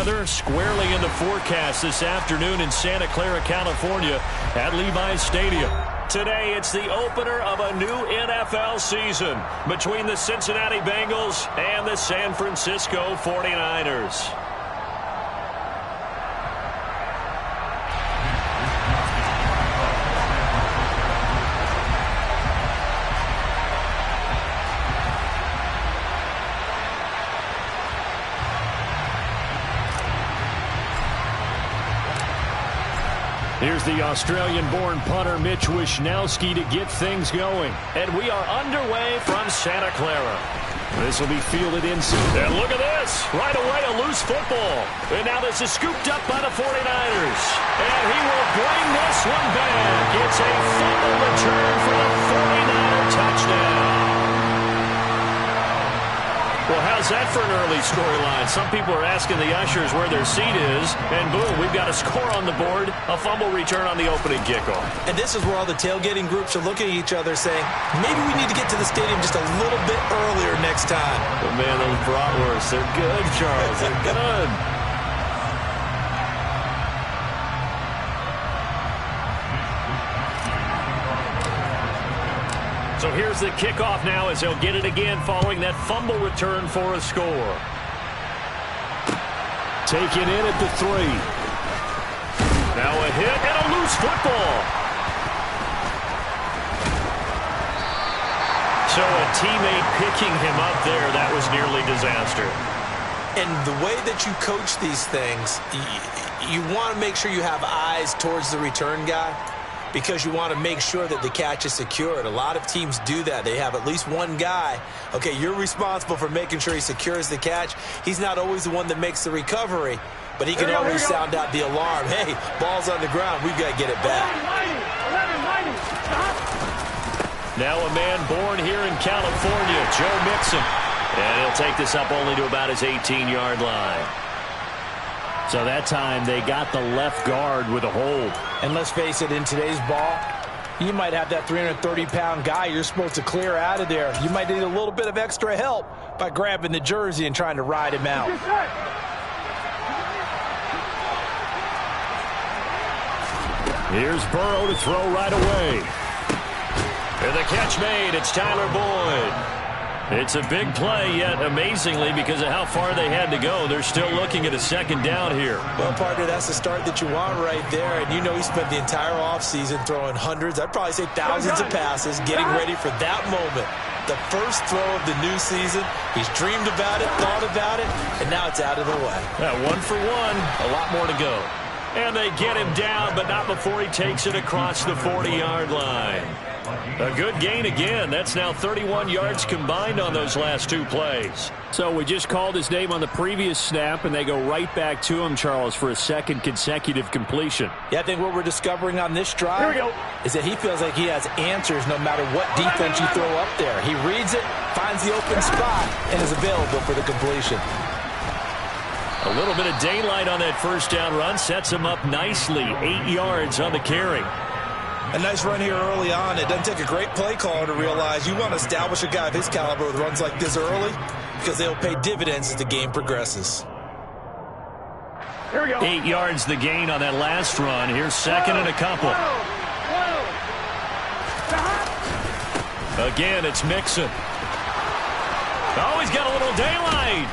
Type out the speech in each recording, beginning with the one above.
weather squarely in the forecast this afternoon in Santa Clara, California at Levi's Stadium. Today, it's the opener of a new NFL season between the Cincinnati Bengals and the San Francisco 49ers. Here's the Australian-born punter Mitch Wishnowsky to get things going. And we are underway from Santa Clara. This will be fielded inside. And look at this. Right away, a loose football. And now this is scooped up by the 49ers. And he will bring this one back. It's a fumble return for a 49er touchdown. Well, how's that for an early storyline? Some people are asking the ushers where their seat is, and boom, we've got a score on the board, a fumble return on the opening kickoff. And this is where all the tailgating groups are looking at each other saying, maybe we need to get to the stadium just a little bit earlier next time. But man, those bratwursts, they're good, Charles. They're good. So here's the kickoff now as they'll get it again following that fumble return for a score. Taken in at the 3. Now a hit and a loose football. So a teammate picking him up there, that was nearly disaster. And the way that you coach these things, you want to make sure you have eyes towards the return guy, because you want to make sure that the catch is secured. A lot of teams do that. They have at least one guy. Okay, you're responsible for making sure he secures the catch. He's not always the one that makes the recovery, but he can always sound out the alarm. Hey, ball's on the ground. We've got to get it back. Now a man born here in California, Joe Mixon. And he'll take this up only to about his 18-yard line. So that time they got the left guard with a hold. And let's face it, in today's ball, you might have that 330-pound guy you're supposed to clear out of there. You might need a little bit of extra help by grabbing the jersey and trying to ride him out. Here's Burrow to throw right away. And the catch made. It's Tyler Boyd. It's a big play, yet amazingly, because of how far they had to go, they're still looking at a second down here. Well, partner, that's the start that you want right there. And you know he spent the entire offseason throwing hundreds, I'd probably say thousands of passes, getting ready for that moment. The first throw of the new season. He's dreamed about it, thought about it, and now it's out of the way. Yeah, 1 for 1, a lot more to go. And they get him down, but not before he takes it across the 40-yard line. A good gain again. That's now 31 yards combined on those last 2 plays. So we just called his name on the previous snap, and they go right back to him, Charles, for a second consecutive completion. Yeah, I think what we're discovering on this drive is that he feels like he has answers no matter what defense you throw up there. He reads it, finds the open spot, and is available for the completion. A little bit of daylight on that first down run sets him up nicely. 8 yards on the carry. A nice run here early on. It doesn't take a great play caller to realize you want to establish a guy of his caliber with runs like this early, because they'll pay dividends as the game progresses. Here we go. 8 yards the gain on that last run. Here's second and a couple. Again, it's Mixon. Oh, he's got a little daylight.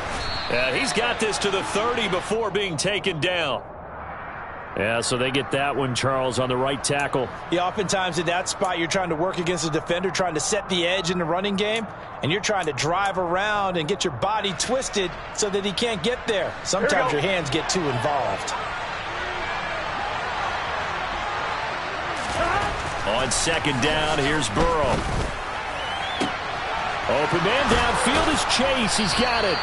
Yeah, he's got this to the 30 before being taken down. Yeah, so they get that one, Charles, on the right tackle. Yeah, oftentimes in that spot, you're trying to work against a defender, trying to set the edge in the running game, and you're trying to drive around and get your body twisted so that he can't get there. Sometimes your hands get too involved. On second down, here's Burrow. Open man downfield is Chase. He's got it.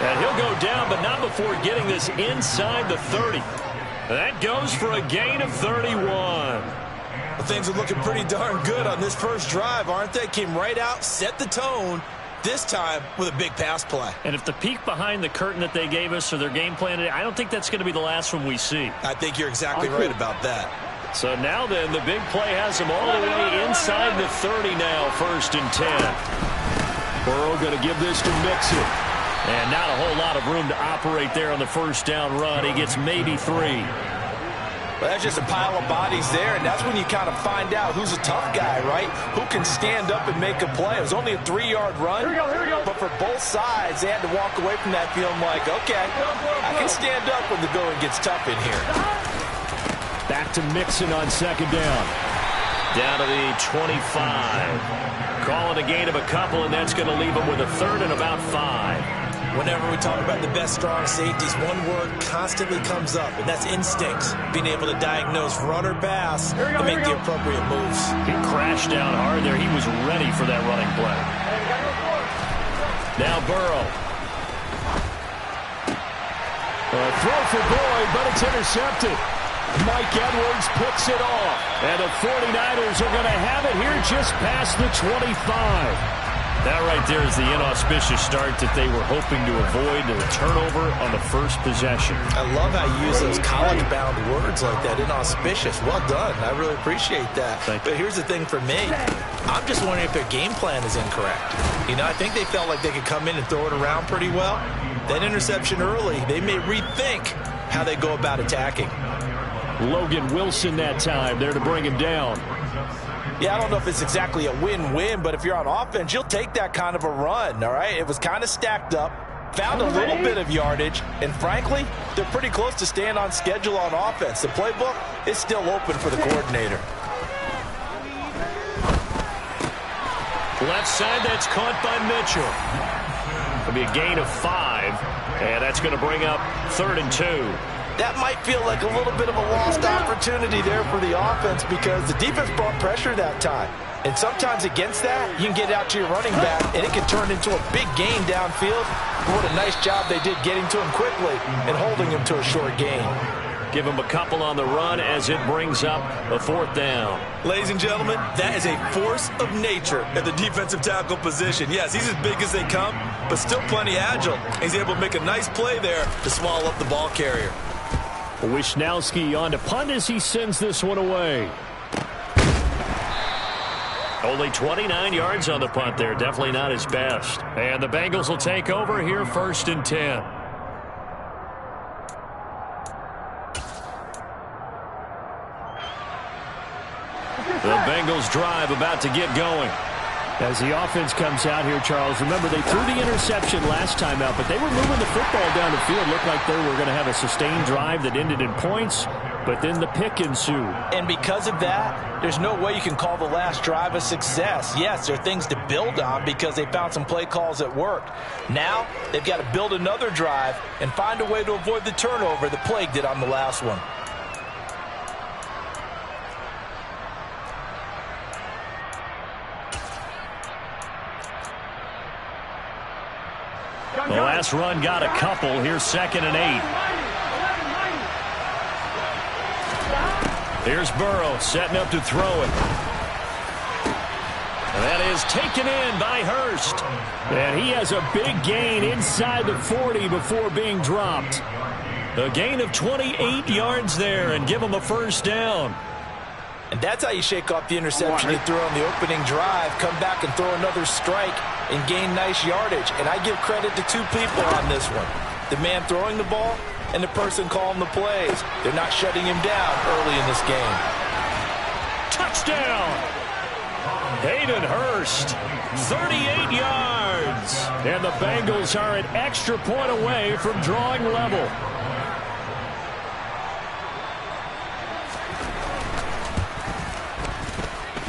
And he'll go down, but not before getting this inside the 30. That goes for a gain of 31. Well, things are looking pretty darn good on this first drive, aren't they? Came right out, set the tone, this time with a big pass play. And if the peek behind the curtain that they gave us or their game plan today, I don't think that's going to be the last one we see. I think you're exactly right about that. So now then, the big play has them all the way inside the 30 now, 1st and 10. Burrow going to give this to Mixon. And not a whole lot of room to operate there on the first down run. He gets maybe 3. Well, that's just a pile of bodies there, and that's when you kind of find out who's a tough guy, right? Who can stand up and make a play. It was only a 3-yard run, here we go. But for both sides, they had to walk away from that feeling like, okay, I can stand up when the going gets tough in here. Back to Mixon on second down. Down to the 25. Calling a gain of a couple, and that's going to leave him with a third and about 5. Whenever we talk about the best strong safeties, one word constantly comes up, and that's instincts. Being able to diagnose run or pass and make the appropriate moves. He crashed down hard there. He was ready for that running play. Now Burrow. A throw for Boyd, but it's intercepted. Mike Edwards picks it off. And the 49ers are going to have it here just past the 25. That right there is the inauspicious start that they were hoping to avoid, the turnover on the first possession. I love how you use those college-bound words like that, inauspicious. Well done. I really appreciate that. But here's the thing for me. I'm just wondering if their game plan is incorrect. You know, I think they felt like they could come in and throw it around pretty well. That interception early, they may rethink how they go about attacking. Logan Wilson that time there to bring him down. Yeah, I don't know if it's exactly a win-win, but if you're on offense, you'll take that kind of a run, all right? It was kind of stacked up, found a little bit of yardage, and frankly, they're pretty close to staying on schedule on offense. The playbook is still open for the coordinator. Left side, that's caught by Mitchell. It'll be a gain of 5, and that's going to bring up 3rd and 2. That might feel like a little bit of a lost opportunity there for the offense because the defense brought pressure that time. And sometimes against that, you can get out to your running back, and it can turn into a big gain downfield. But what a nice job they did getting to him quickly and holding him to a short gain. Give him a couple on the run as it brings up a 4th down. Ladies and gentlemen, that is a force of nature at the defensive tackle position. Yes, he's as big as they come, but still plenty agile. He's able to make a nice play there to swallow up the ball carrier. Wisnowski on to punt as he sends this one away. Only 29 yards on the punt there. Definitely not his best. And the Bengals will take over here 1st and 10. The Bengals drive about to get going. As the offense comes out here, Charles, remember they threw the interception last time out, but they were moving the football down the field. Looked like they were going to have a sustained drive that ended in points, but then the pick ensued. And because of that, there's no way you can call the last drive a success. Yes, there are things to build on because they found some play calls that worked. Now, they've got to build another drive and find a way to avoid the turnover that plagued it on the last one. The last run got a couple. Here's 2nd and 8. Here's Burrow setting up to throw it. And that is taken in by Hurst. And he has a big gain inside the 40 before being dropped. A gain of 28 yards there and give him a 1st down. And that's how you shake off the interception you threw on the opening drive, come back and throw another strike and gain nice yardage. And I give credit to 2 people on this one. The man throwing the ball and the person calling the plays. They're not shutting him down early in this game. Touchdown! Hayden Hurst, 38 yards. And the Bengals are an extra point away from drawing level.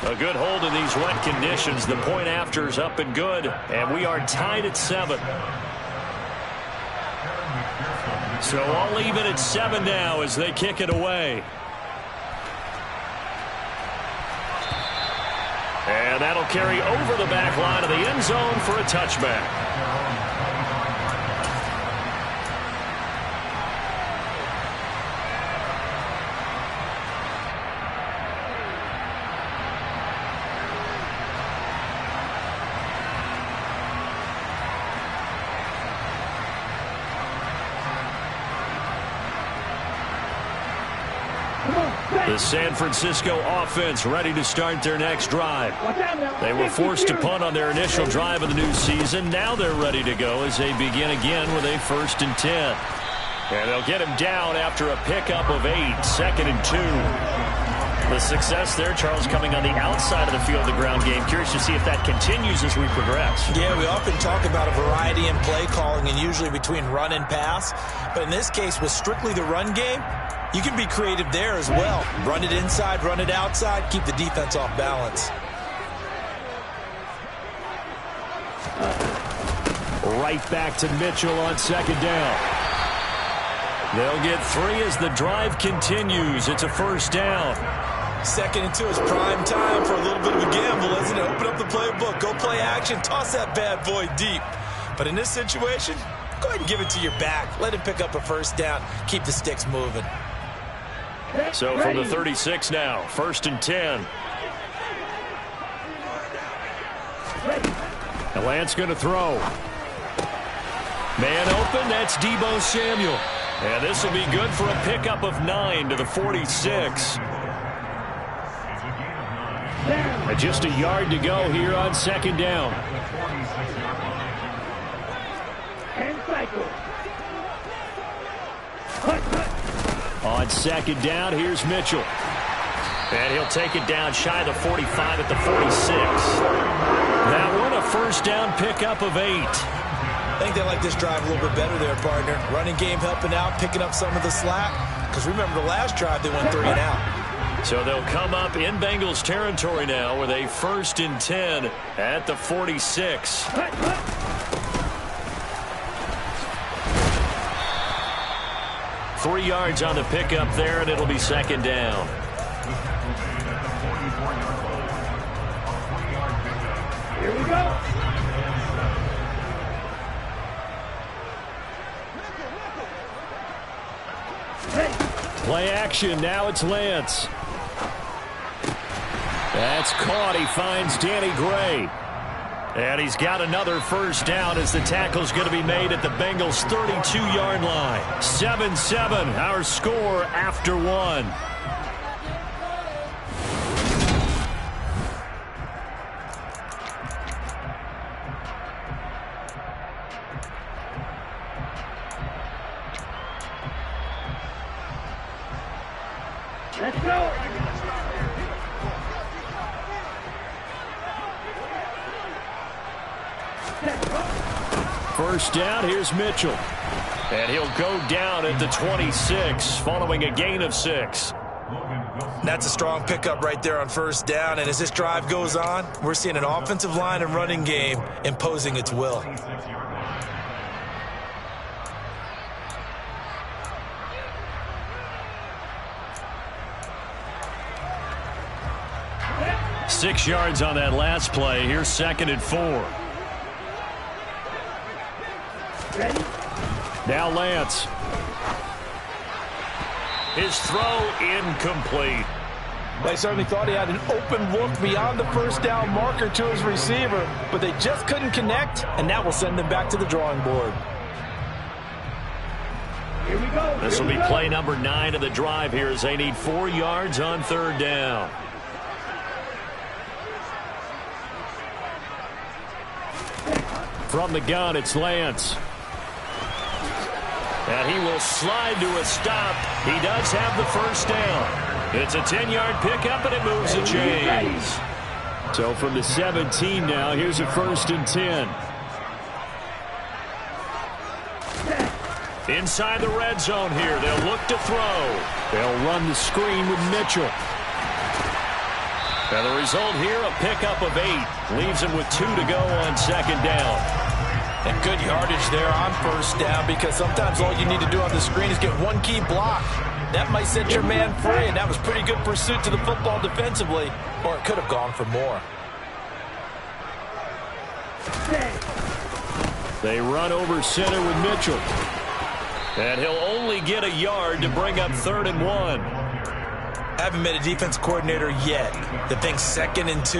A good hold in these wet conditions. The point after is up and good, and we are tied at 7. So all even at 7 now as they kick it away. And that'll carry over the back line of the end zone for a touchback. The San Francisco offense ready to start their next drive. They were forced to punt on their initial drive of the new season. Now they're ready to go as they begin again with a 1st and 10. And they'll get him down after a pickup of 8, 2nd and 2. The success there, Charles, coming on the outside of the field, the ground game. Curious to see if that continues as we progress. Yeah, we often talk about a variety in play calling and usually between run and pass. But in this case, with strictly the run game, you can be creative there as well. Run it inside, run it outside, keep the defense off balance. Right back to Mitchell on 2nd down. They'll get 3 as the drive continues. It's a 1st down. 2nd and 2 is prime time for a little bit of a gamble, isn't it? Open up the playbook, go play action, toss that bad boy deep. But in this situation, go ahead and give it to your back. Let him pick up a 1st down. Keep the sticks moving. So from the 36 now, 1st and 10. And Lance going to throw. Man open, that's Deebo Samuel. And this will be good for a pickup of 9 to the 46. And just a yard to go here on 2nd down. On 2nd down, here's Mitchell. And he'll take it down shy of the 45 at the 46. That one a 1st down pickup of 8. I think they like this drive a little bit better there, partner. Running game helping out, picking up some of the slack. Because remember the last drive, they went 3 and out. So they'll come up in Bengals territory now with a 1st and 10 at the 46. Three yards on the pickup there, and it'll be 2nd down. Here we go. Play action. Now it's Lance. That's caught. He finds Danny Gray. And he's got another 1st down as the tackle's going to be made at the Bengals' 32-yard line. 7-7, our score after 1. Let's go. First down, here's Mitchell. And he'll go down at the 26 following a gain of 6. That's a strong pickup right there on 1st down. And as this drive goes on, we're seeing an offensive line and running game imposing its will. Six yards on that last play. Here's 2nd and 4. Now Lance. His throw incomplete. They certainly thought he had an open look beyond the 1st down marker to his receiver, but they just couldn't connect, and that will send them back to the drawing board. Here we go. This will be play number 9 of the drive here as they need 4 yards on 3rd down. From the gun, it's Lance. And he will slide to a stop. He does have the 1st down. It's a 10-yard pickup, and it moves the chains. So from the 17 now, here's a 1st and 10. Inside the red zone here. They'll look to throw. They'll run the screen with Mitchell. And the result here, a pickup of 8. Leaves him with 2 to go on 2nd down. And good yardage there on 1st down, because sometimes all you need to do on the screen is get one key block. That might set your man free, and that was pretty good pursuit to the football defensively, or it could have gone for more. They run over center with Mitchell. And he'll only get a yard to bring up 3rd and 1. Haven't met a defense coordinator yet that thinks 2nd and 2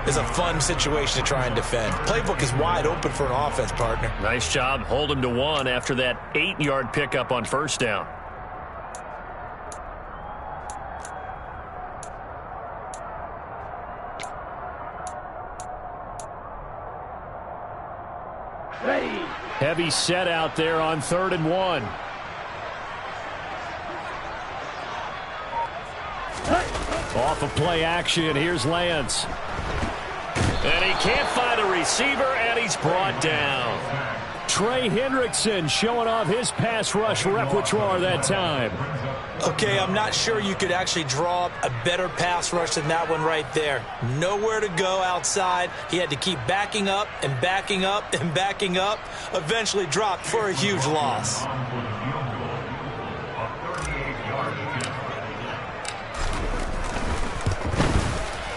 is a fun situation to try and defend. Playbook is wide open for an offense, partner. Nice job. Hold him to 1 after that 8-yard pickup on 1st down. Ready. Heavy set out there on 3rd and 1. Off of play action, here's Lance. And he can't find a receiver, and he's brought down. Trey Hendrickson showing off his pass rush repertoire that time. Okay, I'm not sure you could actually draw up a better pass rush than that one right there. Nowhere to go outside. He had to keep backing up and backing up and backing up. Eventually dropped for a huge loss.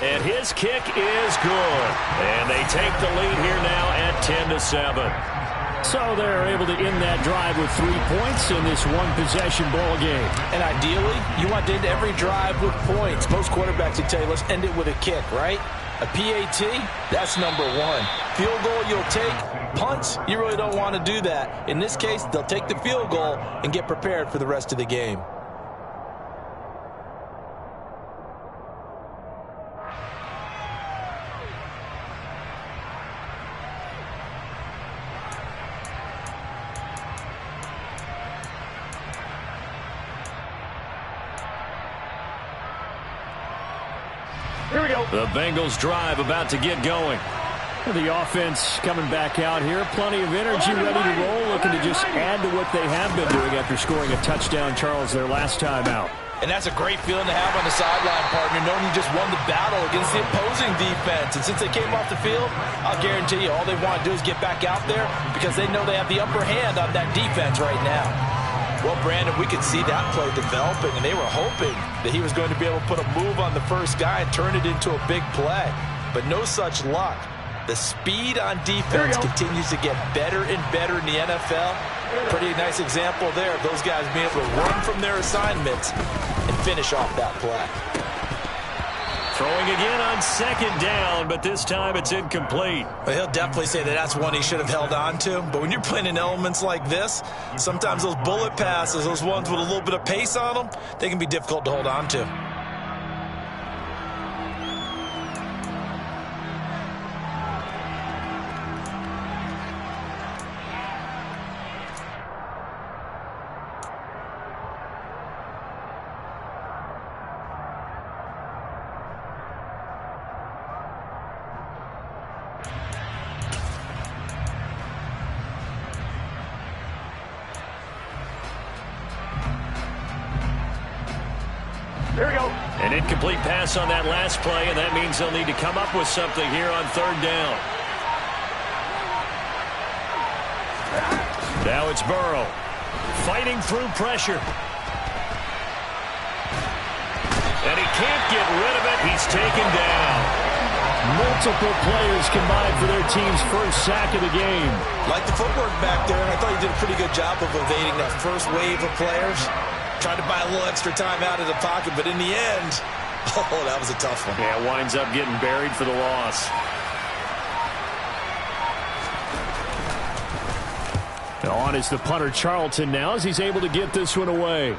And his kick is good. And they take the lead here now at 10-7. So they're able to end that drive with 3 points in this one-possession ball game. And ideally, you want to end every drive with points. Most quarterbacks would tell you, let's end it with a kick, right? A PAT, that's number 1. Field goal, you'll take. Punts, you really don't want to do that. In this case, they'll take the field goal and get prepared for the rest of the game. Here we go. The Bengals drive about to get going. The offense coming back out here. Plenty of energy, ready to roll, looking to just add to what they have been doing after scoring a touchdown, Charles, their last time out. And that's a great feeling to have on the sideline, partner, knowing you just won the battle against the opposing defense. And since they came off the field, I'll guarantee you all they want to do is get back out there because they know they have the upper hand on that defense right now. Well, Brandon, we could see that play developing, and they were hoping that he was going to be able to put a move on the first guy and turn it into a big play. But no such luck. The speed on defense continues to get better and better in the NFL. Pretty nice example there of those guys being able to run from their assignments and finish off that play. Throwing again on 2nd down, but this time it's incomplete. Well, he'll definitely say that that's one he should have held on to. But when you're playing in elements like this, sometimes those bullet passes, those ones with a little bit of pace on them, they can be difficult to hold on to. Here we go. An incomplete pass on that last play, and that means they'll need to come up with something here on 3rd down. Now it's Burrow, fighting through pressure. And he can't get rid of it. He's taken down. Multiple players combined for their team's first sack of the game. Like the footwork back there, and I thought he did a pretty good job of evading that first wave of players. Tried to buy a little extra time out of the pocket, but in the end, oh, that was a tough one. Yeah, winds up getting buried for the loss. On is the punter Charlton now as he's able to get this one away.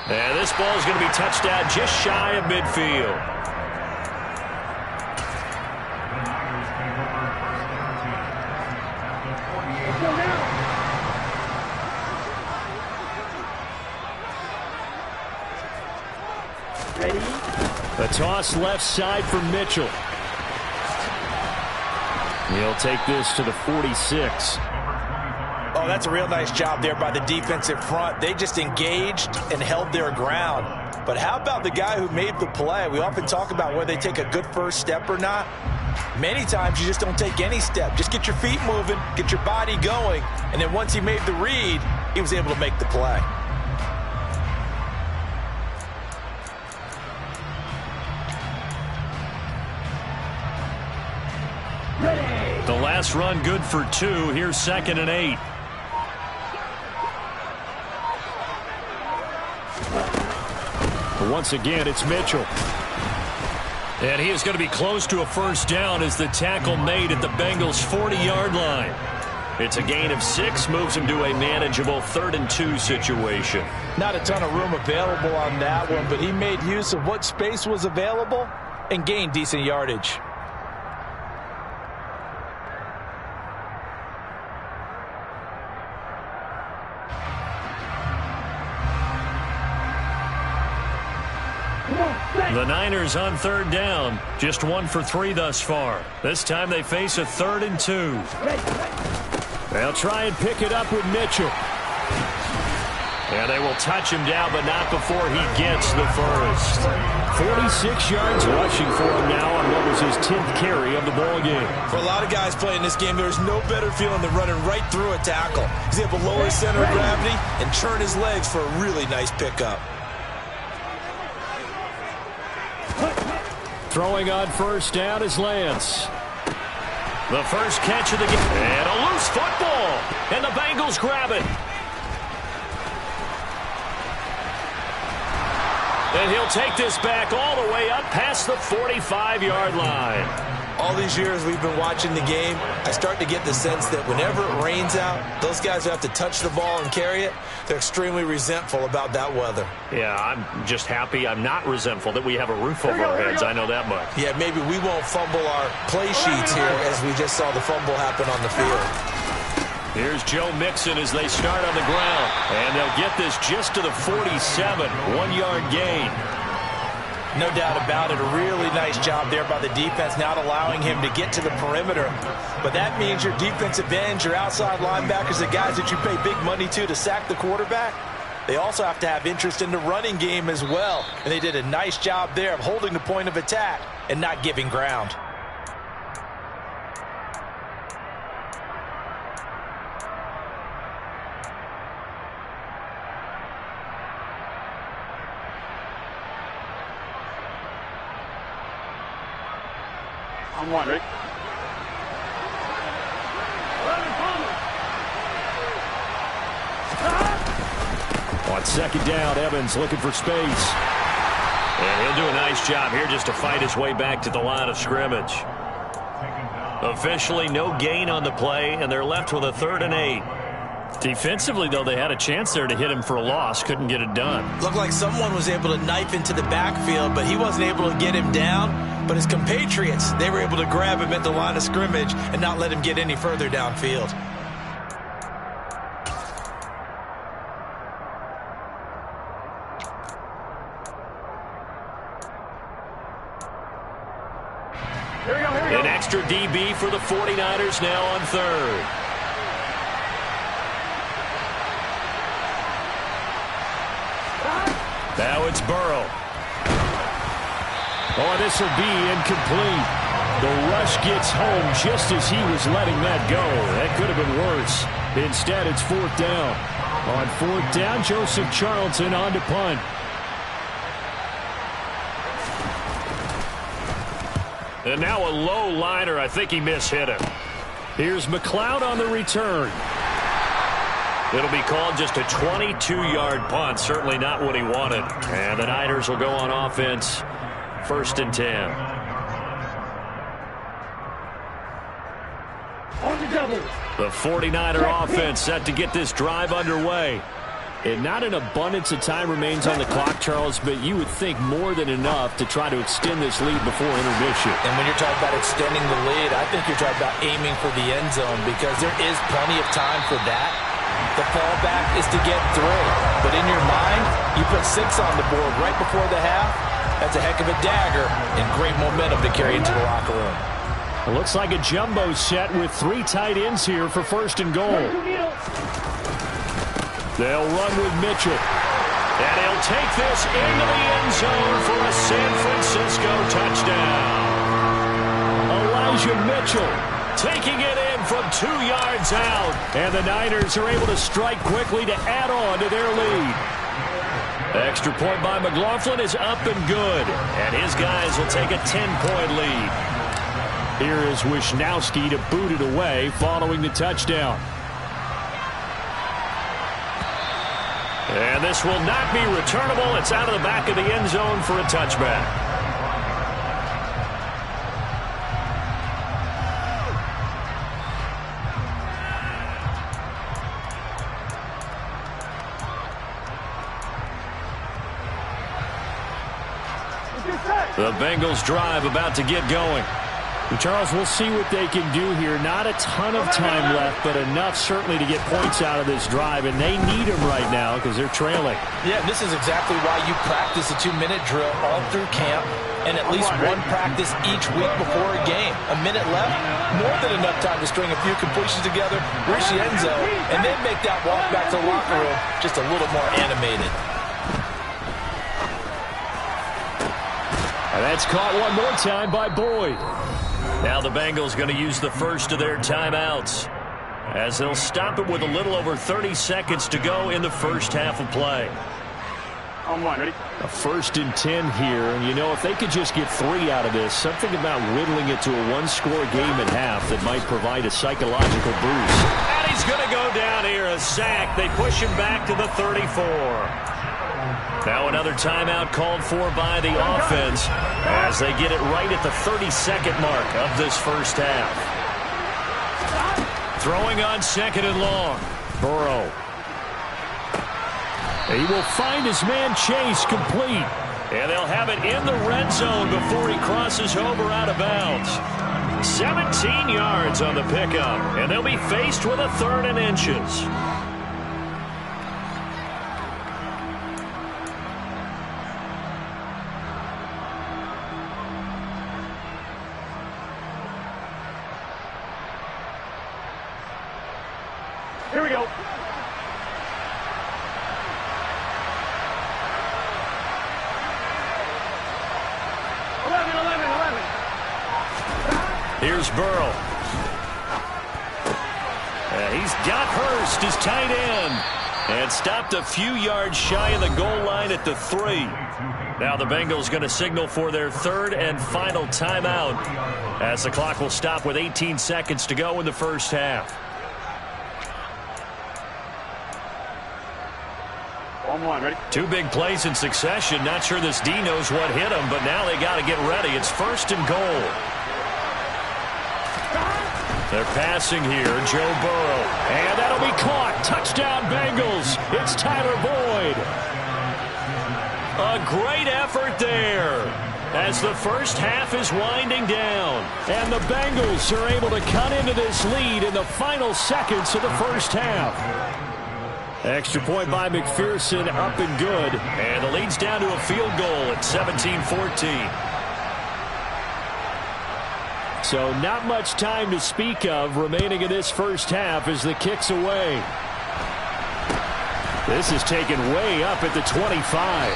And this ball is going to be touched out just shy of midfield. A toss left side for Mitchell. He'll take this to the 46. Oh, that's a real nice job there by the defensive front. They just engaged and held their ground. But how about the guy who made the play? We often talk about whether they take a good first step or not. Many times you just don't take any step. Just get your feet moving, get your body going, and then once he made the read, he was able to make the play. The last run good for 2. Here's 2nd and 8. Once again, it's Mitchell. And he is going to be close to a first down as the tackle made at the Bengals' 40-yard line. It's a gain of 6, moves him to a manageable 3rd and 2 situation. Not a ton of room available on that one, but he made use of what space was available and gained decent yardage. Niners on third down. Just 1 for 3 thus far. This time they face a 3rd and 2. They'll try and pick it up with Mitchell. And they will touch him down, but not before he gets the first. 46 yards rushing for him now on what was his 10th carry of the ball game. For a lot of guys playing this game, there's no better feeling than running right through a tackle. He's able to lower his center of gravity and turn his legs for a really nice pickup. Throwing on first down is Lance. The first catch of the game. And a loose football. And the Bengals grab it. And he'll take this back all the way up past the 45-yard line. All these years we've been watching the game, I start to get the sense that whenever it rains out, those guys who have to touch the ball and carry it, they're extremely resentful about that weather. Yeah, I'm just happy I'm not resentful that we have a roof over our heads. I know that much. Yeah, maybe we won't fumble our play sheets here as we just saw the fumble happen on the field. Here's Joe Mixon as they start on the ground. And they'll get this just to the 47. 1-yard gain. No doubt about it. A really nice job there by the defense, not allowing him to get to the perimeter. But that means your defensive ends, your outside linebackers, the guys that you pay big money to sack the quarterback, they also have to have interest in the running game as well. And they did a nice job there of holding the point of attack and not giving ground. I'm one, Rick. On second down, Evans looking for space. And he'll do a nice job here just to fight his way back to the line of scrimmage. Officially, no gain on the play, and they're left with a 3rd and 8. Defensively, though, they had a chance there to hit him for a loss. Couldn't get it done. Looked like someone was able to knife into the backfield, but he wasn't able to get him down. But his compatriots, they were able to grab him at the line of scrimmage and not let him get any further downfield. An extra DB for the 49ers now on 3rd. Now it's Burrow. Oh, this will be incomplete. The rush gets home just as he was letting that go. That could have been worse. Instead, it's 4th down. On 4th down, Joseph Charlton on to punt. And now a low liner. I think he mishit him. Here's McLeod on the return. It'll be called just a 22-yard punt. Certainly not what he wanted. And the Niners will go on offense. 1st and 10. The 49er offense set to get this drive underway. And not an abundance of time remains on the clock, Charles, but you would think more than enough to try to extend this lead before intermission. And when you're talking about extending the lead, I think you're talking about aiming for the end zone because there is plenty of time for that. The fallback is to get through. But in your mind, you put 6 on the board right before the half. That's a heck of a dagger and great momentum to carry into the locker room. It looks like a jumbo set with 3 tight ends here for 1st and goal. They'll run with Mitchell. And he'll take this into the end zone for a San Francisco touchdown. Elijah Mitchell taking it in from 2 yards out. And the Niners are able to strike quickly to add on to their lead. Extra point by McLaughlin is up and good. And his guys will take a 10-point lead. Here is Wisnowski to boot it away following the touchdown. And this will not be returnable. It's out of the back of the end zone for a touchback. The Bengals drive about to get going. Charles, we'll see what they can do here. Not a ton of time left, but enough certainly to get points out of this drive, and they need them right now because they're trailing. Yeah, this is exactly why you practice a 2-minute drill all through camp and at least one practice each week before a game. A minute left, more than enough time to string a few completions together, reach the end zone, and then make that walk back to the locker room just a little more animated. And that's caught one more time by Boyd. Now the Bengals going to use the first of their timeouts as they'll stop it with a little over 30 seconds to go in the first half of play. On one, ready? A 1st and 10 here, and you know, if they could just get 3 out of this, something about whittling it to a one-score game at half that might provide a psychological boost. And he's going to go down here, a sack. They push him back to the 34. Now another timeout called for by the offense as they get it right at the 32nd mark of this first half. Throwing on 2nd and long. Burrow. He will find his man Chase complete. And they'll have it in the red zone before he crosses over out of bounds. 17 yards on the pickup. And they'll be faced with a 3rd and inches. Here we go. Here's Burrow. He's got Hurst, his tight end, and stopped a few yards shy of the goal line at the 3. Now the Bengals going to signal for their 3rd and final timeout as the clock will stop with 18 seconds to go in the first half. On one, ready? 2 big plays in succession. Not sure this D knows what hit him, but now they got to get ready. It's 1st and goal. They're passing here, Joe Burrow. And that'll be caught. Touchdown, Bengals. It's Tyler Boyd. A great effort there as the first half is winding down. And the Bengals are able to cut into this lead in the final seconds of the first half. Extra point by McPherson, up and good. And the lead's down to a field goal at 17-14. So not much time to speak of remaining in this first half as the kick's away. This is taken way up at the 25.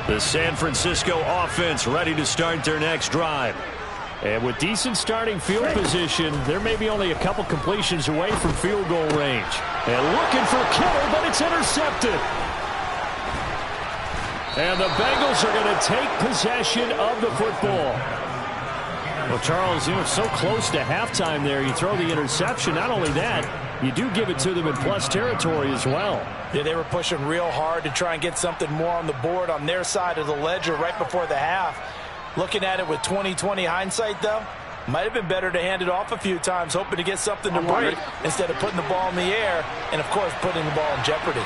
The San Francisco offense ready to start their next drive. And with decent starting field position, there may be only a couple completions away from field goal range. And looking for Kittle, but it's intercepted. And the Bengals are going to take possession of the football. Well, Charles, it's so close to halftime there. You throw the interception. Not only that, you do give it to them in plus territory as well. Yeah, they were pushing real hard to try and get something more on the board on their side of the ledger right before the half. Looking at it with 20/20 hindsight, though, might have been better to hand it off a few times, hoping to get something to break instead of putting the ball in the air and, of course, putting the ball in jeopardy.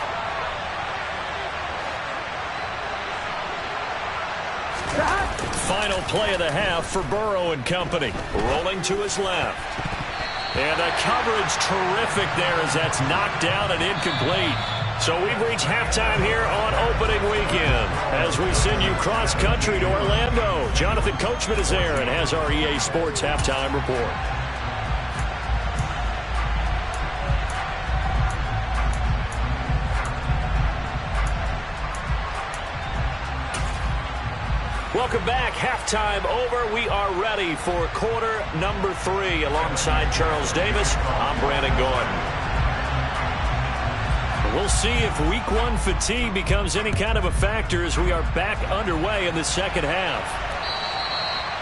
Final play of the half for Burrow and company. Rolling to his left. And the coverage terrific there as that's knocked down and incomplete. So we've reached halftime here on opening weekend as we send you cross-country to Orlando. Jonathan Coachman is there and has our EA Sports halftime report. Welcome back. Halftime over. We are ready for quarter number 3 alongside Charles Davis. I'm Brandon Gordon. We'll see if week 1 fatigue becomes any kind of a factor as we are back underway in the second half.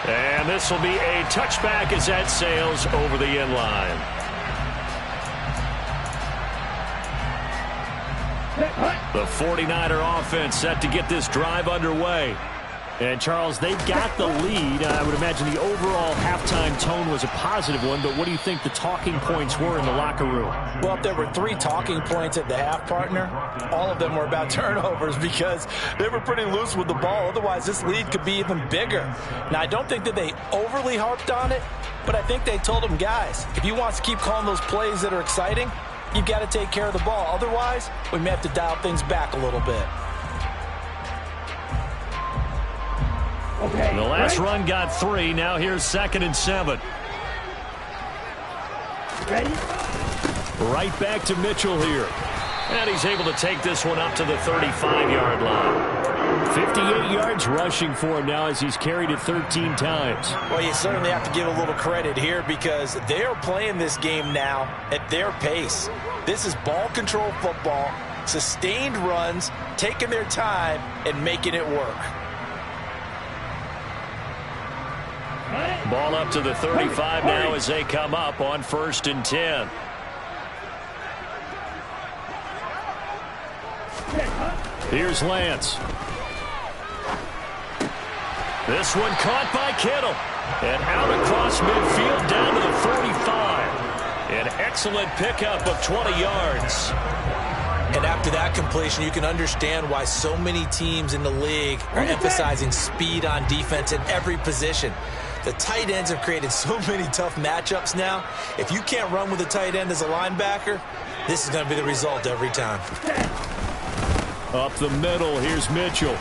And this will be a touchback as that sails over the end line. The 49er offense set to get this drive underway. And, Charles, they've got the lead. I would imagine the overall halftime tone was a positive one, but what do you think the talking points were in the locker room? Well, if there were 3 talking points at the half, partner, all of them were about turnovers because they were pretty loose with the ball. Otherwise, this lead could be even bigger. Now, I don't think that they overly harped on it, but I think they told them, guys, if you want to keep calling those plays that are exciting, you've got to take care of the ball. Otherwise, we may have to dial things back a little bit. The last run got 3. Now here's 2nd and 7. Ready? Right back to Mitchell here. And he's able to take this one up to the 35-yard line. 58 yards rushing for him now as he's carried it 13 times. Well, you certainly have to give a little credit here because they are playing this game now at their pace. This is ball control football, sustained runs, taking their time, and making it work. Ball up to the 35 now as they come up on 1st and 10. Here's Lance. This one caught by Kittle. And out across midfield down to the 45. An excellent pickup of 20 yards. And after that completion, you can understand why so many teams in the league are emphasizing speed on defense in every position. The tight ends have created so many tough matchups now. If you can't run with a tight end as a linebacker, this is going to be the result every time. Up the middle, here's Mitchell.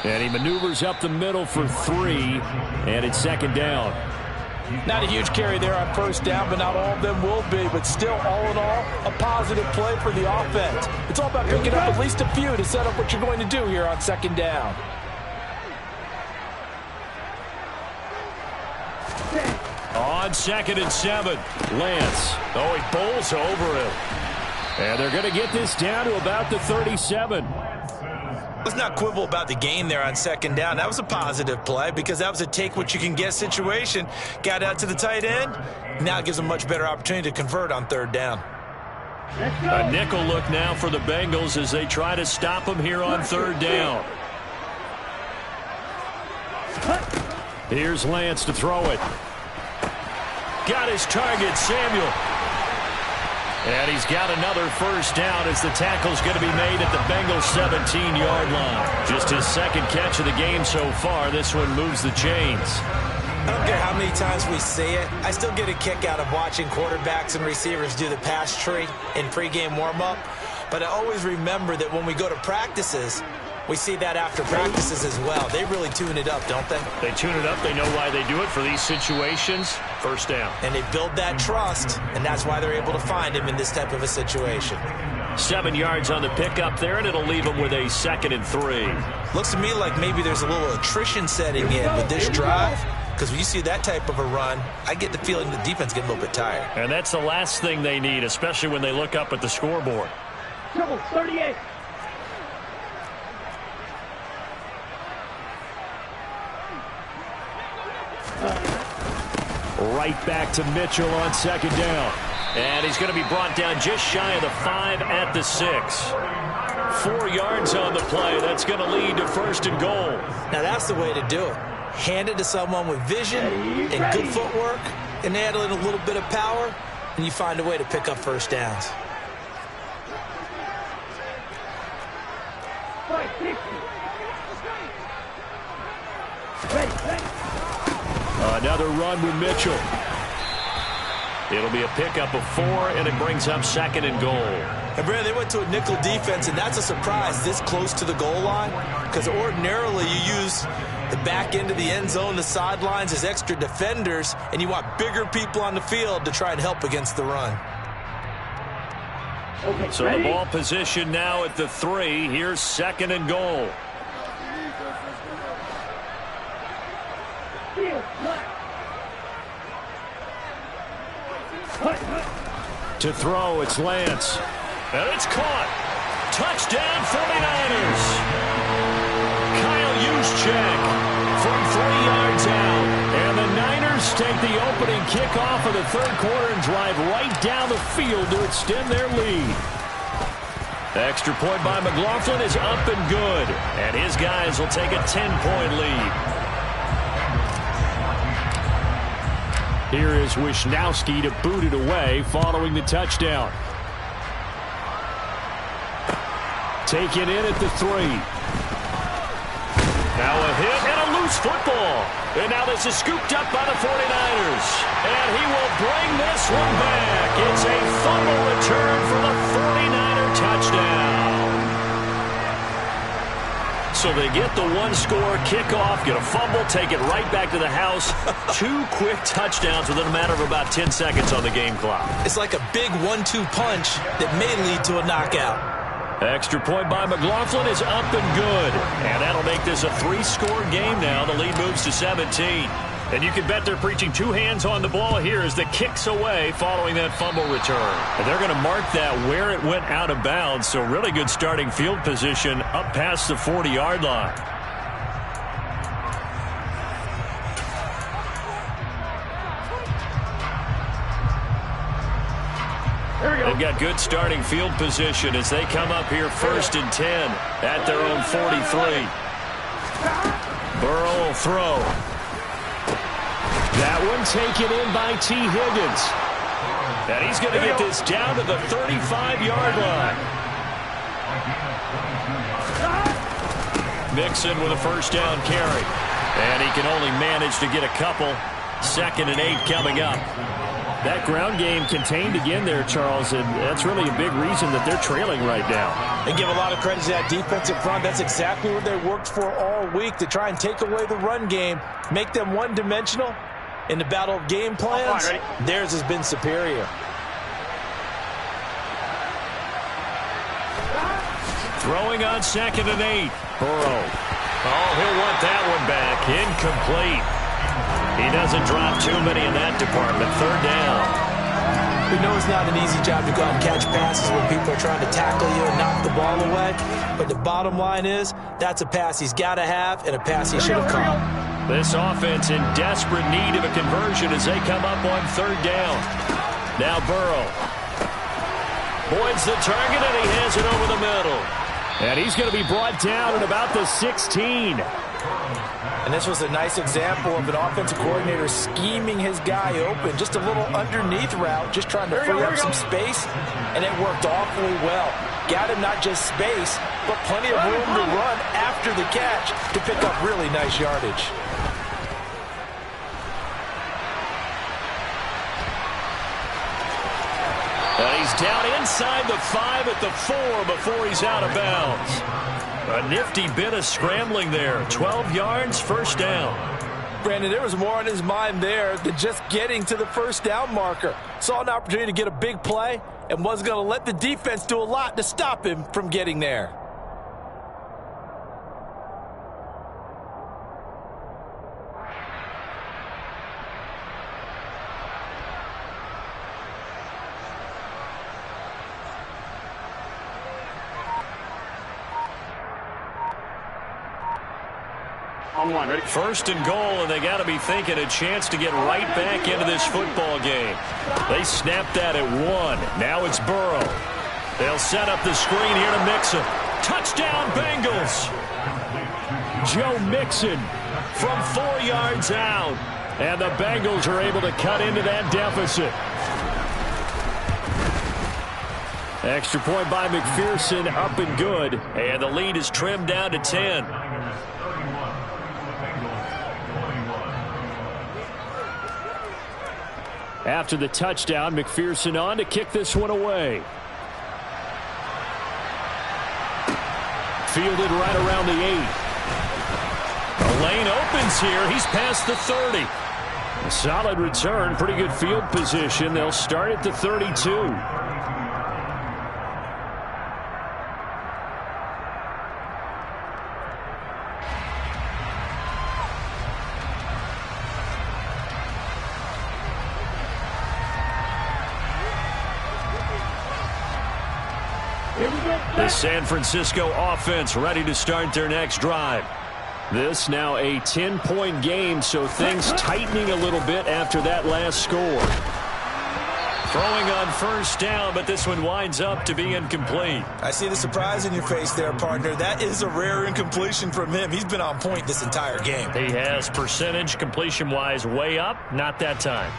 And he maneuvers up the middle for 3, and it's 2nd down. Not a huge carry there on 1st down, but not all of them will be. But still, all in all, a positive play for the offense. It's all about picking up at least a few to set up what you're going to do here on 2nd down. On 2nd and 7, Lance. Oh, he bowls over him. And they're going to get this down to about the 37. Let's not quibble about the gain there on 2nd down. That was a positive play because that was a take-what-you-can-get situation. Got out to the tight end. Now it gives them a much better opportunity to convert on 3rd down. A nickel look now for the Bengals as they try to stop him here on 3rd down. Here's Lance to throw it. Got his target, Samuel. And he's got another 1st down as the tackle's going to be made at the Bengals 17-yard line. Just his 2nd catch of the game so far. This one moves the chains. I don't care how many times we say it. I still get a kick out of watching quarterbacks and receivers do the pass tree in pregame warm-up. But I always remember that when we go to practices, we see that after practices as well. They really tune it up, don't they? They tune it up. They know why they do it for these situations. 1st down. And they build that trust, and that's why they're able to find him in this type of a situation. 7 yards on the pickup there, and it'll leave him with a 2nd and 3. Looks to me like maybe there's a little attrition setting in with this drive, because when you see that type of a run, I get the feeling the defense getting a little bit tired. And that's the last thing they need, especially when they look up at the scoreboard. Trouble, 38. Right back to Mitchell on 2nd down. And he's going to be brought down just shy of the 5 at the 6. 4 yards on the play. That's going to lead to 1st and goal. Now that's the way to do it. Hand it to someone with vision and good footwork, and add in a little bit of power, and you find a way to pick up 1st downs. Another run with Mitchell. It'll be a pickup of 4, and it brings up 2nd and goal. And Brandon, they went to a nickel defense, and that's a surprise this close to the goal line, because ordinarily you use the back end of the end zone, the sidelines as extra defenders, and you want bigger people on the field to try and help against the run. Okay, so ready? The ball position now at the 3. Here's 2nd and goal. To throw, it's Lance. And it's caught. Touchdown, 49ers. Kyle Juszczyk from 3 yards out. And the Niners take the opening kickoff of the 3rd quarter and drive right down the field to extend their lead. Extra point by McLaughlin is up and good. And his guys will take a 10-point lead. Here is Wisnowski to boot it away following the touchdown. Taken in at the 3. Now a hit and a loose football. And now this is scooped up by the 49ers. And he will bring this one back. It's a fumble return for the 49er touchdown. So they get the one-score kickoff, get a fumble, take it right back to the house. 2 quick touchdowns within a matter of about 10 seconds on the game clock. It's like a big 1-2 punch that may lead to a knockout. Extra point by McLaughlin is up and good. And that'll make this a 3-score game now. The lead moves to 17. And you can bet they're preaching 2 hands on the ball here as the kick's away following that fumble return. And they're going to mark that where it went out of bounds. So really good starting field position up past the 40-yard line. They've got good starting field position as they come up here 1st and 10 at their own 43. Burrow will throw. That one taken in by T. Higgins. And he's going to get this down to the 35-yard line. Mixon with a first down carry. And he can only manage to get a couple. 2nd and 8 coming up. That ground game contained again there, Charles, and that's really a big reason that they're trailing right now. They give a lot of credit to that defensive front. That's exactly what they worked for all week, to try and take away the run game, make them one-dimensional. In the battle of game plans, theirs has been superior. Throwing on 2nd and 8. Burrow. Oh, he'll want that one back. Incomplete. He doesn't drop too many in that department. 3rd down. We know it's not an easy job to go out and catch passes when people are trying to tackle you and knock the ball away. But the bottom line is, that's a pass he's got to have and a pass he should have caught. This offense in desperate need of a conversion as they come up on 3rd down. Now Burrow. Boyd's the target, and he has it over the middle. And he's going to be brought down at about the 16. And this was a nice example of an offensive coordinator scheming his guy open. Just a little underneath route, just trying to free up some space, and it worked awfully well. Got him not just space, but plenty of room to run after the catch to pick up really nice yardage. And he's down inside the 5 at the 4 before he's out of bounds. A nifty bit of scrambling there. 12 yards, 1st down. Brandon, there was more on his mind there than just getting to the 1st down marker. Saw an opportunity to get a big play and was going to let the defense do a lot to stop him from getting there. Ready? 1st and goal, and they got to be thinking a chance to get right back into this football game. They snapped that at 1. Now it's Burrow. They'll set up the screen here to Mixon. Touchdown, Bengals! Joe Mixon from 4 yards out. And the Bengals are able to cut into that deficit. Extra point by McPherson, up and good. And the lead is trimmed down to 10. After the touchdown, McPherson on to kick this one away. Fielded right around the 8. The lane opens here. He's past the 30. A solid return, pretty good field position. They'll start at the 32. The San Francisco offense ready to start their next drive. This now a 10-point game, so things tightening a little bit after that last score. Throwing on first down, but this one winds up to be incomplete. I see the surprise in your face there, partner. That is a rare incompletion from him. He's been on point this entire game. He has percentage completion-wise way up, not that time.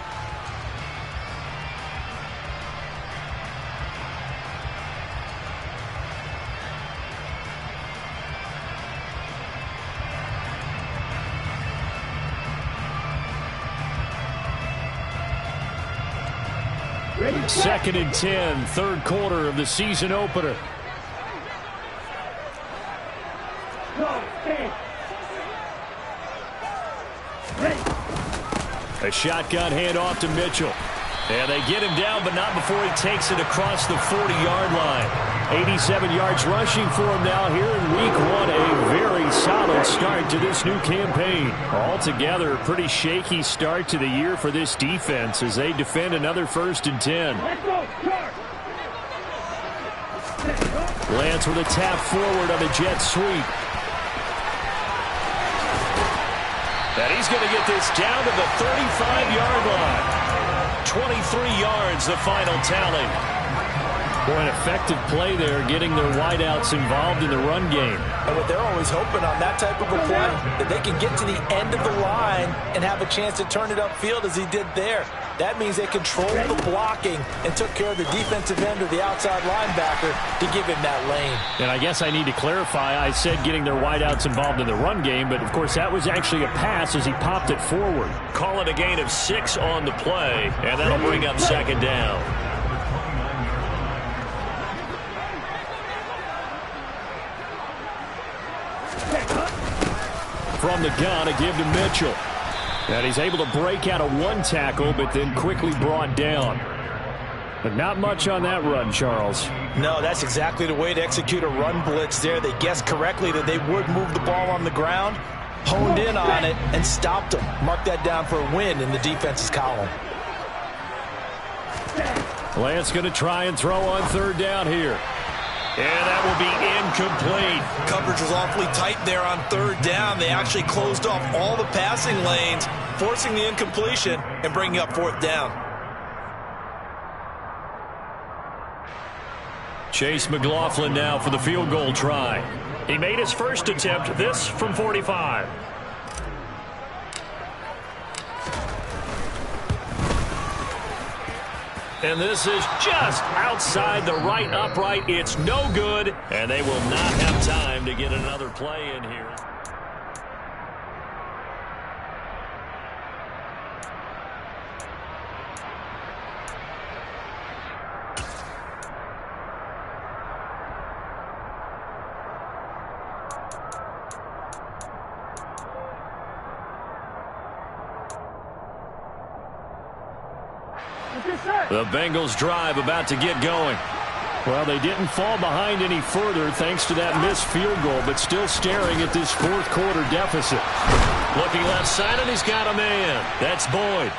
Second and 10, third quarter of the season opener. A shotgun handoff to Mitchell. And they get him down, but not before he takes it across the 40-yard line. 87 yards rushing for him now here in week one. A very solid start to this new campaign. Altogether, a pretty shaky start to the year for this defense as they defend another 1st and 10. Lance with a tap forward on the jet sweep. And he's going to get this down to the 35-yard line. 23 yards, the final tally. Boy, an effective play there, getting their wideouts involved in the run game. And what they're always hoping on that type of a play, that they can get to the end of the line and have a chance to turn it upfield as he did there. That means they controlled the blocking and took care of the defensive end or the outside linebacker to give him that lane. And I guess I need to clarify, I said getting their wideouts involved in the run game, but of course that was actually a pass as he popped it forward. Call it a gain of 6 on the play, and that'll bring up second down. From the gun, a give to Mitchell. And he's able to break out of one tackle, but then quickly brought down. But not much on that run, Charles. No, that's exactly the way to execute a run blitz there. They guessed correctly that they would move the ball on the ground, honed in on it, and stopped them. Mark that down for a win in the defense's column. Lance going to try and throw on third down here. And that will be incomplete. Coverage was awfully tight there on third down. They actually closed off all the passing lanes, forcing the incompletion and bringing up fourth down. Chase McLaughlin now for the field goal try. He made his first attempt, this from 45. And this is just outside the right upright. It's no good, and they will not have time to get another play in here. The Bengals drive about to get going. Well, they didn't fall behind any further thanks to that missed field goal, but still staring at this fourth quarter deficit. Looking left side, and he's got a man. That's Boyd.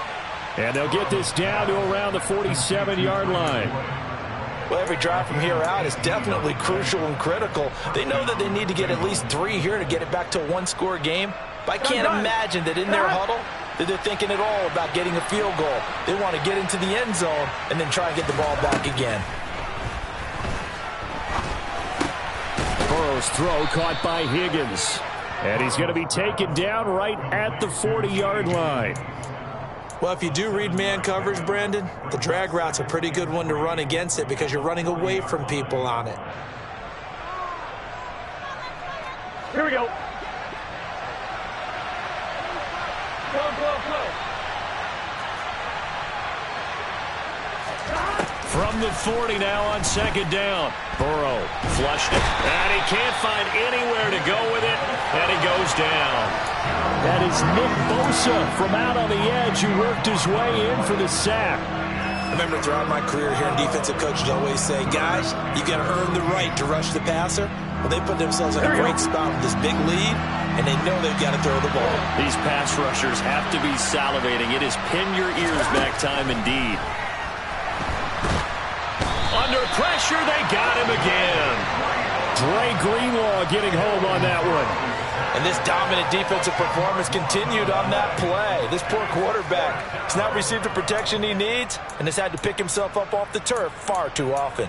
And they'll get this down to around the 47-yard line. Well, every drive from here out is definitely crucial and critical. They know that they need to get at least 3 here to get it back to a one-score game. But I can't imagine that in their huddle that they're thinking at all about getting a field goal. They want to get into the end zone and then try and get the ball back again. Burrow's throw caught by Higgins. And he's going to be taken down right at the 40-yard line. Well, if you do read man coverage, Brandon, the drag route's a pretty good one to run against it because you're running away from people on it. Here we go. From the 40 now on second down. Burrow flushed it, and he can't find anywhere to go with it, and he goes down. That is Nick Bosa from out on the edge who worked his way in for the sack. I remember throughout my career here in defensive coaches always say, guys, you got to earn the right to rush the passer. Well, they put themselves in a great spot with this big lead, and they know they've got to throw the ball. These pass rushers have to be salivating. It is pin your ears back time indeed. Under pressure, they got him again. Dre Greenlaw getting home on that one. And this dominant defensive performance continued on that play. This poor quarterback has not received the protection he needs and has had to pick himself up off the turf far too often.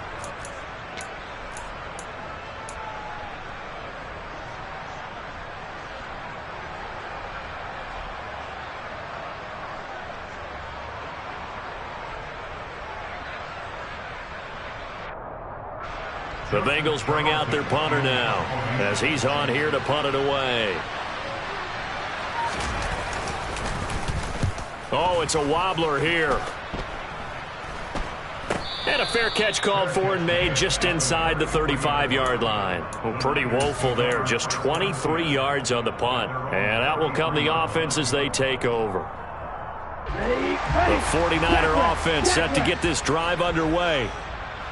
The Bengals bring out their punter now as he's on here to punt it away. Oh, it's a wobbler here. And a fair catch called for and made just inside the 35-yard line. Well, pretty woeful there. Just 23 yards on the punt. And out will come the offense as they take over. The 49er offense set to get this drive underway.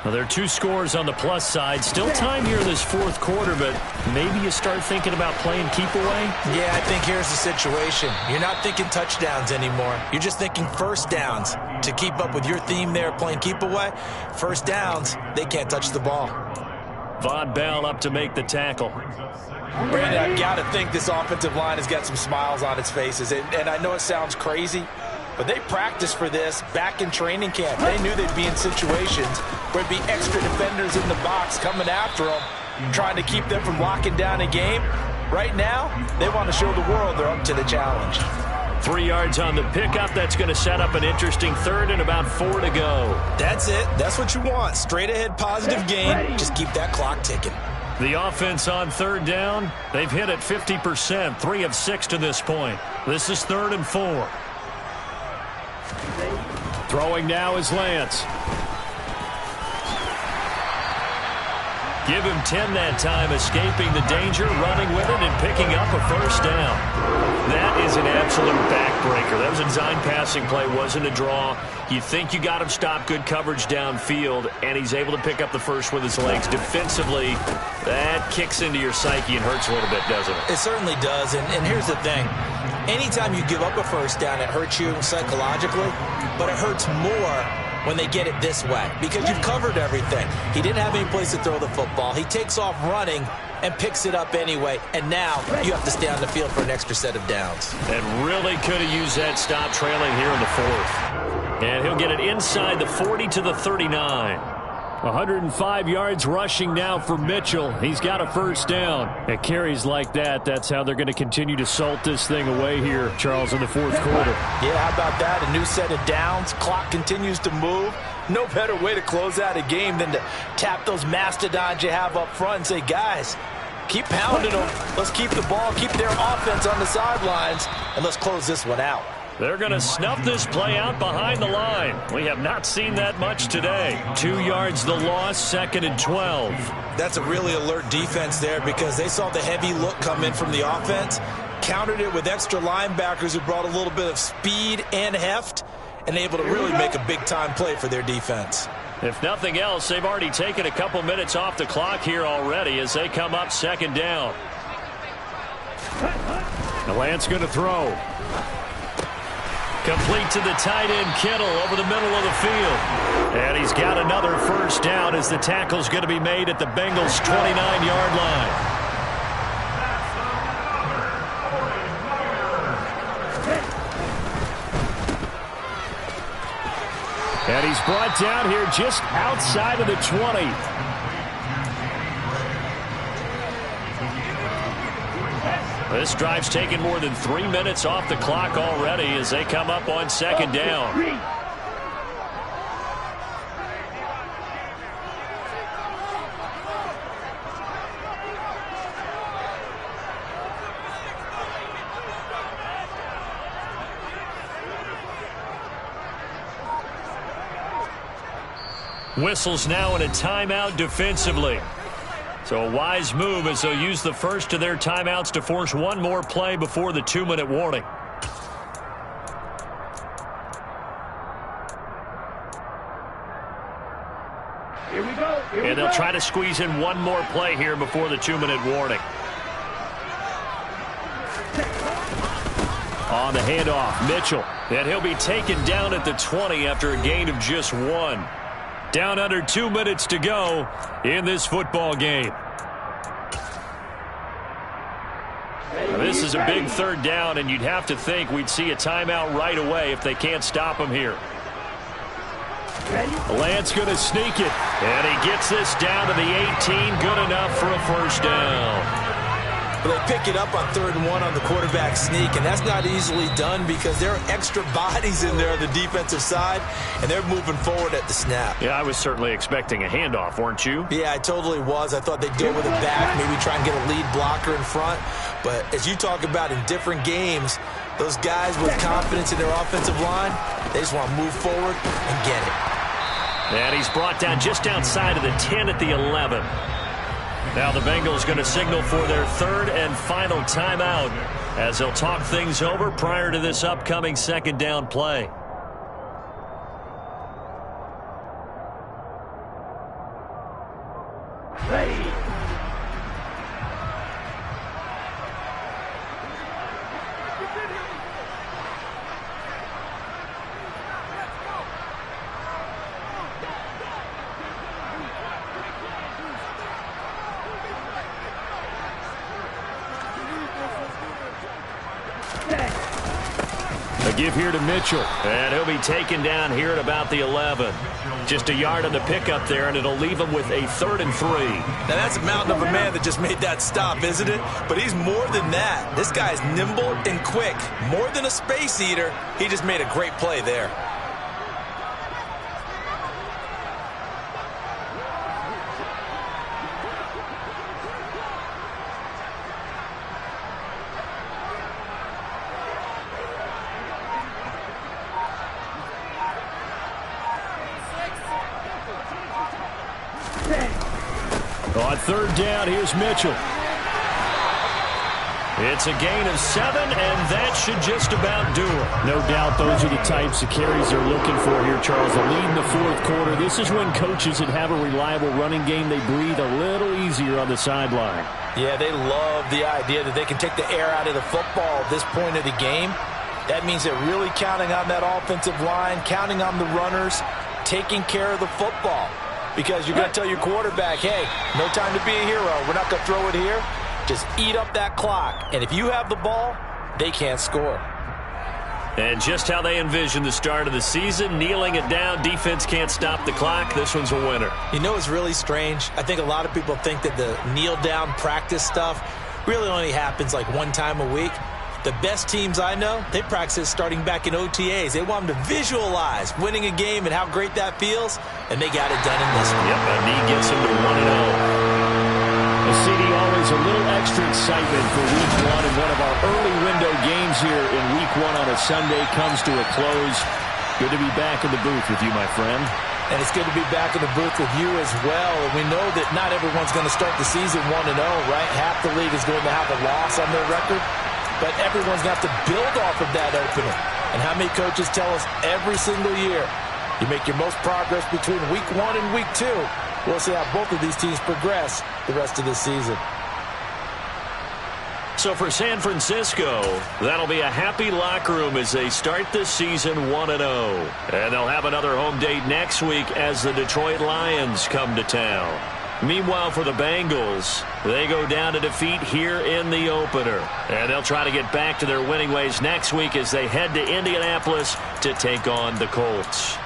Well, there are two scores on the plus side. Still time here in this fourth quarter, but maybe you start thinking about playing keep away? Yeah, I think here's the situation. You're not thinking touchdowns anymore. You're just thinking first downs. To keep up with your theme there, playing keep away, first downs, they can't touch the ball. Von Bell up to make the tackle. Brandon, I've got to think this offensive line has got some smiles on its faces. And I know it sounds crazy, but they practiced for this back in training camp. They knew they'd be in situations where there'd be extra defenders in the box coming after them, trying to keep them from locking down a game. Right now, they want to show the world they're up to the challenge. 3 yards on the pickup. That's going to set up an interesting third and about 4 to go. That's it. That's what you want. Straight ahead positive gain. Just keep that clock ticking. The offense on third down, they've hit it 50%, 3 of 6 to this point. This is 3rd and 4. Throwing now is Lance. Give him 10 that time, escaping the danger, running with it, and picking up a first down. That is an absolute backbreaker. That was a design passing play, wasn't a draw. You think you got him stopped, good coverage downfield, and he's able to pick up the first with his legs. Defensively, that kicks into your psyche and hurts a little bit, doesn't it? It certainly does, and here's the thing. Anytime you give up a first down, it hurts you psychologically, but it hurts more when they get it this way because you've covered everything. He didn't have any place to throw the football. He takes off running and picks it up anyway, and now you have to stay on the field for an extra set of downs. And really could have used that stop trailing here in the fourth. And he'll get it inside the 40 to the 39. 105 yards rushing now for Mitchell. He's got a first down. At carries like that, that's how they're going to continue to salt this thing away here, Charles, in the fourth quarter. Yeah, how about that? A new set of downs. Clock continues to move. No better way to close out a game than to tap those mastodons you have up front and say, guys, keep pounding them. Let's keep the ball, keep their offense on the sidelines, and let's close this one out. They're going to snuff this play out behind the line. We have not seen that much today. 2 yards the loss, 2nd and 12. That's a really alert defense there because they saw the heavy look come in from the offense, countered it with extra linebackers who brought a little bit of speed and heft, and able to really make a big-time play for their defense. If nothing else, they've already taken a couple minutes off the clock here already as they come up 2nd down. The Lance going to throw. Complete to the tight end, Kittle, over the middle of the field. And he's got another first down as the tackle's going to be made at the Bengals' 29-yard line. And he's brought down here just outside of the 20. This drive's taken more than 3 minutes off the clock already as they come up on 2nd down. Whistles now in a timeout defensively. So a wise move as they'll use the first of their timeouts to force one more play before the 2-minute warning. Here we go. And they'll try to squeeze in one more play here before the 2-minute warning. On the handoff, Mitchell. And he'll be taken down at the 20 after a gain of just 1. Down under 2 minutes to go in this football game. This is a big third down, and you'd have to think we'd see a timeout right away if they can't stop him here. Lance going to sneak it, and he gets this down to the 18. Good enough for a first down. They pick it up on 3rd and 1 on the quarterback sneak, and that's not easily done because there are extra bodies in there on the defensive side, and they're moving forward at the snap. Yeah, I was certainly expecting a handoff, weren't you? Yeah, I totally was. I thought they'd go with a back, maybe try and get a lead blocker in front. But as you talk about in different games, those guys with confidence in their offensive line, they just want to move forward and get it. And he's brought down just outside of the 10 at the 11. Now the Bengals going to signal for their 3rd and final timeout as they'll talk things over prior to this upcoming 2nd down play. Ready. A give here to Mitchell, and he'll be taken down here at about the 11. Just a yard on the pickup there, and it'll leave him with a 3rd and 3. Now, that's a mountain of a man that just made that stop, isn't it? But he's more than that. This guy's nimble and quick. More than a space eater, he just made a great play there. On 3rd down, here's Mitchell. It's a gain of 7, and that should just about do it. No doubt those are the types of carries they're looking for here, Charles. The lead in the 4th quarter. This is when coaches that have a reliable running game, they breathe a little easier on the sideline. Yeah, they love the idea that they can take the air out of the football at this point of the game. That means they're really counting on that offensive line, counting on the runners, taking care of the football. Because you're going to tell your quarterback, hey, no time to be a hero. We're not going to throw it here. Just eat up that clock. And if you have the ball, they can't score. And just how they envision the start of the season, kneeling it down, defense can't stop the clock. This one's a winner. You know what's really strange? I think a lot of people think that the kneel-down practice stuff really only happens like one time a week. The best teams I know, they practice it starting back in OTAs. They want them to visualize winning a game and how great that feels, and they got it done in this one. Yep, a knee gets them to 1-0. A CD, always a little extra excitement for Week 1, and one of our early window games here in Week 1 on a Sunday comes to a close. Good to be back in the booth with you, my friend. And it's good to be back in the booth with you as well. And we know that not everyone's going to start the season 1-0, right? Half the league is going to have a loss on their record. But everyone's going to have to build off of that opener. And how many coaches tell us every single year, you make your most progress between Week 1 and Week 2. We'll see how both of these teams progress the rest of this season. So for San Francisco, that'll be a happy locker room as they start this season 1-0. And they'll have another home date next week as the Detroit Lions come to town. Meanwhile, for the Bengals, they go down to defeat here in the opener. And they'll try to get back to their winning ways next week as they head to Indianapolis to take on the Colts.